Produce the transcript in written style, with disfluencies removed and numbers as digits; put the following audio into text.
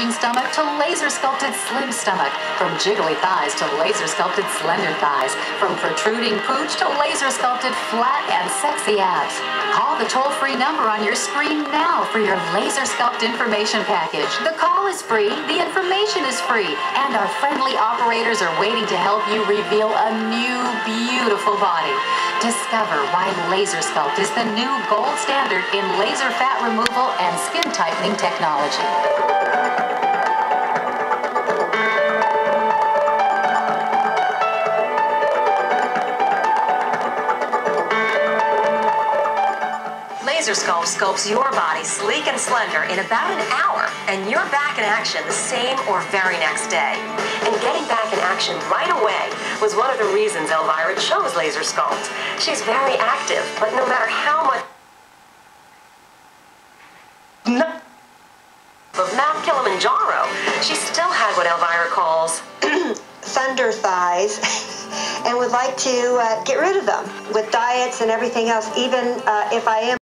bulging stomach to laser-sculpted slim stomach, from jiggly thighs to laser-sculpted slender thighs, from protruding pooch to laser-sculpted flat and sexy abs. Call the toll-free number on your screen now for your laser-sculpt information package. The call is free, the information is free, and our friendly operators are waiting to help you reveal a new, beautiful body. Discover why Laser Sculpt is the new gold standard in laser fat removal and skin tightening technology. Laser Sculpt sculpts your body sleek and slender in about an hour, and you're back in action the same or very next day. And getting back in action right away was one of the reasons Elvira chose Laser Sculpt. She's very active, but no matter how much of Mount Kilimanjaro, she still had what Elvira calls thunder thighs and would like to get rid of them with diets and everything else, even if I am